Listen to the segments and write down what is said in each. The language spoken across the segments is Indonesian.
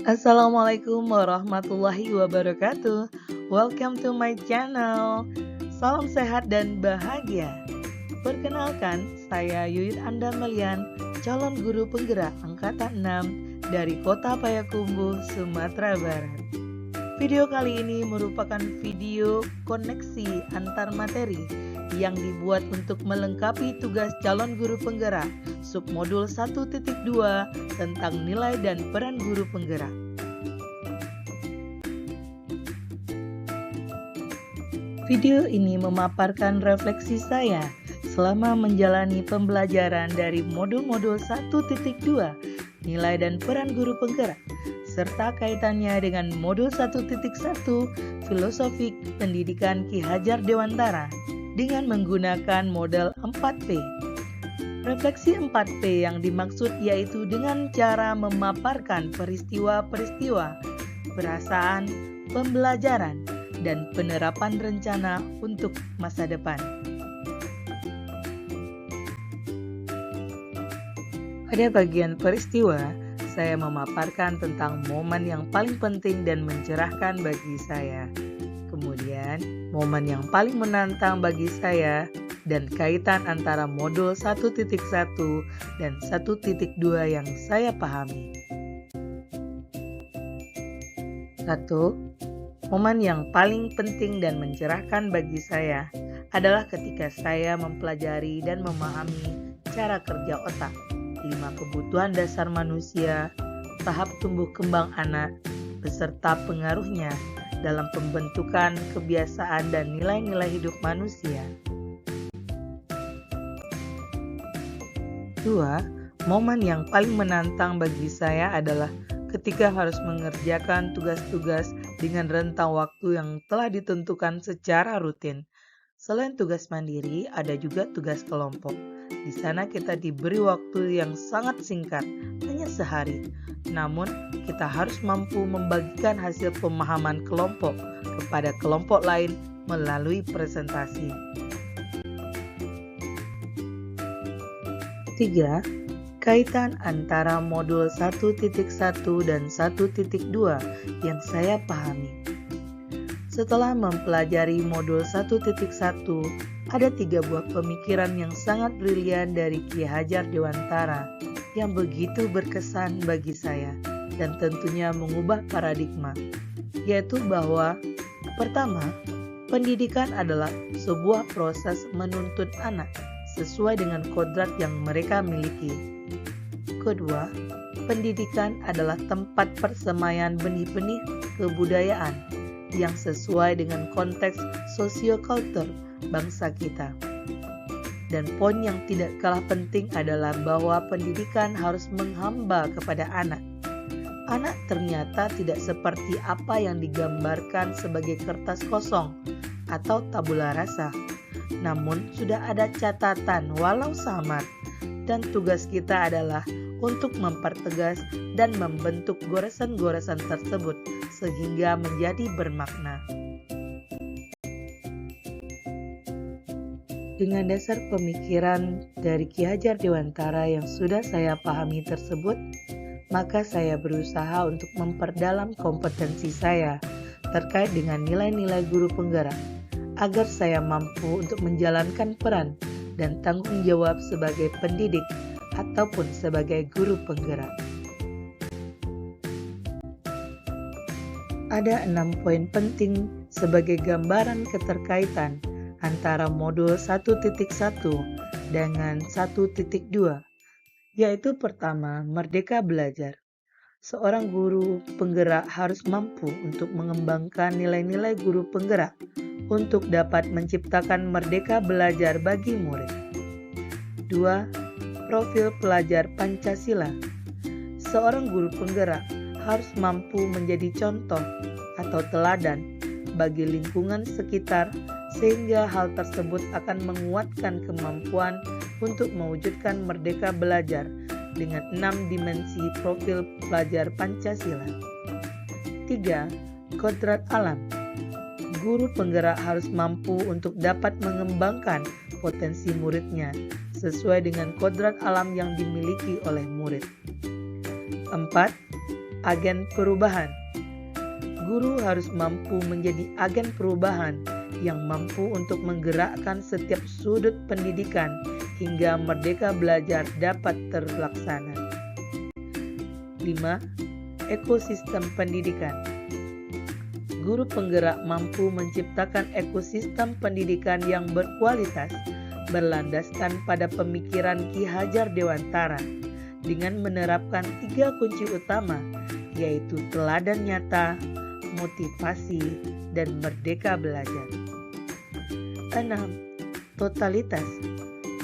Assalamualaikum warahmatullahi wabarakatuh. Welcome to my channel. Salam sehat dan bahagia. Perkenalkan, saya Yuyut Andamelian, calon guru penggerak angkatan 6 dari Kota Payakumbuh, Sumatera Barat. Video kali ini merupakan video koneksi antar materi yang dibuat untuk melengkapi tugas calon guru penggerak submodul 1.2 tentang nilai dan peran guru penggerak. Video ini memaparkan refleksi saya selama menjalani pembelajaran dari modul-modul 1.2 nilai dan peran guru penggerak serta kaitannya dengan modul 1.1 filosofi pendidikan Ki Hajar Dewantara dengan menggunakan model 4P. Refleksi 4P yang dimaksud yaitu dengan cara memaparkan peristiwa-peristiwa, perasaan, pembelajaran, dan penerapan rencana untuk masa depan. Pada bagian peristiwa, saya memaparkan tentang momen yang paling penting dan mencerahkan bagi saya. Kemudian, momen yang paling menantang bagi saya dan kaitan antara modul 1.1 dan 1.2 yang saya pahami. 1. Momen yang paling penting dan mencerahkan bagi saya adalah ketika saya mempelajari dan memahami cara kerja otak, 5 kebutuhan dasar manusia, tahap tumbuh kembang anak, beserta pengaruhnya dalam pembentukan kebiasaan dan nilai-nilai hidup manusia. 2. Momen yang paling menantang bagi saya adalah ketika harus mengerjakan tugas-tugas dengan rentang waktu yang telah ditentukan secara rutin. Selain tugas mandiri, ada juga tugas kelompok. Di sana kita diberi waktu yang sangat singkat, hanya sehari. Namun, kita harus mampu membagikan hasil pemahaman kelompok kepada kelompok lain melalui presentasi. 3. Kaitan antara modul 1.1 dan 1.2 yang saya pahami. Setelah mempelajari modul 1.1, ada 3 buah pemikiran yang sangat brilian dari Ki Hajar Dewantara yang begitu berkesan bagi saya dan tentunya mengubah paradigma, yaitu bahwa pertama, pendidikan adalah sebuah proses menuntun anak sesuai dengan kodrat yang mereka miliki. Kedua, pendidikan adalah tempat persemaian benih-benih kebudayaan yang sesuai dengan konteks sosiokultur bangsa kita. Dan poin yang tidak kalah penting adalah bahwa pendidikan harus menghamba kepada anak. Anak ternyata tidak seperti apa yang digambarkan sebagai kertas kosong atau tabula rasa. Namun sudah ada catatan walau samar, dan tugas kita adalah untuk mempertegas dan membentuk goresan-goresan tersebut sehingga menjadi bermakna. Dengan dasar pemikiran dari Ki Hajar Dewantara yang sudah saya pahami tersebut, maka saya berusaha untuk memperdalam kompetensi saya terkait dengan nilai-nilai guru penggerak, agar saya mampu untuk menjalankan peran dan tanggung jawab sebagai pendidik ataupun sebagai guru penggerak. Ada 6 poin penting sebagai gambaran keterkaitan antara modul 1.1 dengan 1.2, yaitu pertama, merdeka belajar. Seorang guru penggerak harus mampu untuk mengembangkan nilai-nilai guru penggerak untuk dapat menciptakan merdeka belajar bagi murid. 2. Profil pelajar Pancasila. Seorang guru penggerak harus mampu menjadi contoh atau teladan bagi lingkungan sekitar sehingga hal tersebut akan menguatkan kemampuan untuk mewujudkan merdeka belajar dengan 6 dimensi profil pelajar Pancasila. 3. Kodrat alam. Guru penggerak harus mampu untuk dapat mengembangkan potensi muridnya sesuai dengan kodrat alam yang dimiliki oleh murid. 4. agen perubahan. Guru harus mampu menjadi agen perubahan yang mampu untuk menggerakkan setiap sudut pendidikan hingga merdeka belajar dapat terlaksana. 5. Ekosistem pendidikan. Guru penggerak mampu menciptakan ekosistem pendidikan yang berkualitas, berlandaskan pada pemikiran Ki Hajar Dewantara, dengan menerapkan 3 kunci utama, yaitu teladan nyata, motivasi, dan merdeka belajar. 6. Totalitas.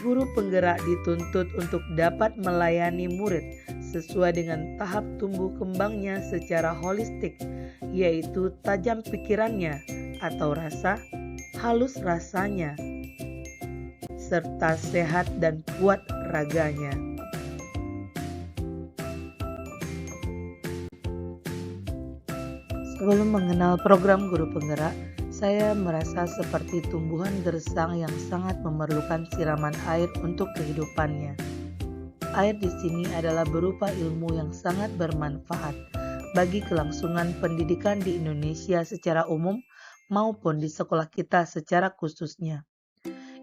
Guru penggerak dituntut untuk dapat melayani murid sesuai dengan tahap tumbuh kembangnya secara holistik, yaitu tajam pikirannya atau rasa, halus rasanya, serta sehat dan kuat raganya. Sebelum mengenal program Guru Penggerak, saya merasa seperti tumbuhan gersang yang sangat memerlukan siraman air untuk kehidupannya. Air di sini adalah berupa ilmu yang sangat bermanfaat bagi kelangsungan pendidikan di Indonesia secara umum maupun di sekolah kita secara khususnya.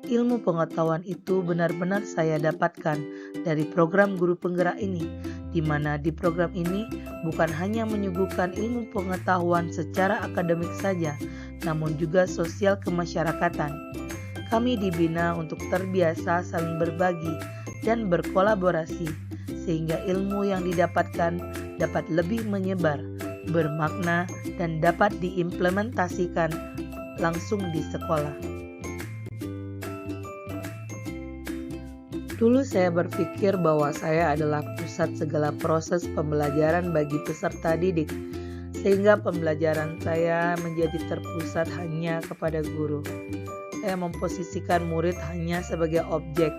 Ilmu pengetahuan itu benar-benar saya dapatkan dari program Guru Penggerak ini, di mana di program ini bukan hanya menyuguhkan ilmu pengetahuan secara akademik saja, namun juga sosial kemasyarakatan. Kami dibina untuk terbiasa saling berbagi dan berkolaborasi, sehingga ilmu yang didapatkan dapat lebih menyebar, bermakna, dan dapat diimplementasikan langsung di sekolah. Dulu saya berpikir bahwa saya adalah pusat segala proses pembelajaran bagi peserta didik, sehingga pembelajaran saya menjadi terpusat hanya kepada guru. Saya memposisikan murid hanya sebagai objek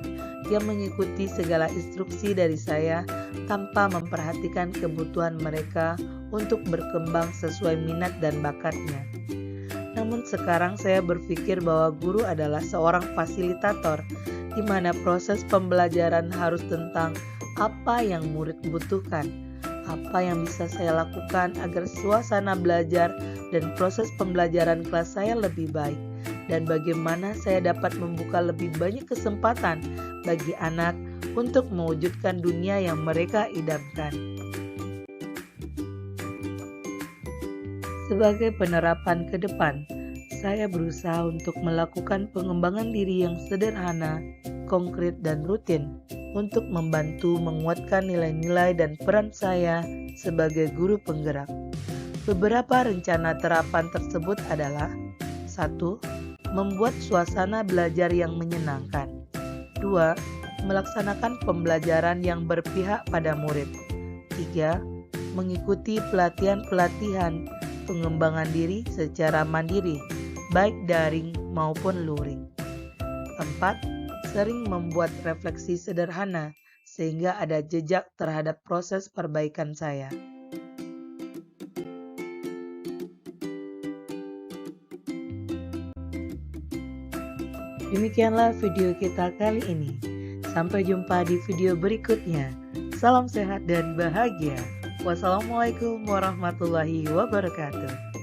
yang mengikuti segala instruksi dari saya tanpa memperhatikan kebutuhan mereka untuk berkembang sesuai minat dan bakatnya. Namun sekarang saya berpikir bahwa guru adalah seorang fasilitator, di mana proses pembelajaran harus tentang apa yang murid butuhkan, apa yang bisa saya lakukan agar suasana belajar dan proses pembelajaran kelas saya lebih baik, dan bagaimana saya dapat membuka lebih banyak kesempatan bagi anak untuk mewujudkan dunia yang mereka idamkan. Sebagai penerapan ke depan, saya berusaha untuk melakukan pengembangan diri yang sederhana, konkret, dan rutin untuk membantu menguatkan nilai-nilai dan peran saya sebagai guru penggerak. Beberapa rencana terapan tersebut adalah: 1. Membuat suasana belajar yang menyenangkan. 2. Melaksanakan pembelajaran yang berpihak pada murid. 3. Mengikuti pelatihan-pelatihan pengembangan diri secara mandiri, baik daring maupun luring. 4. Sering membuat refleksi sederhana sehingga ada jejak terhadap proses perbaikan saya. Demikianlah video kita kali ini. Sampai jumpa di video berikutnya. Salam sehat dan bahagia. Wassalamualaikum warahmatullahi wabarakatuh.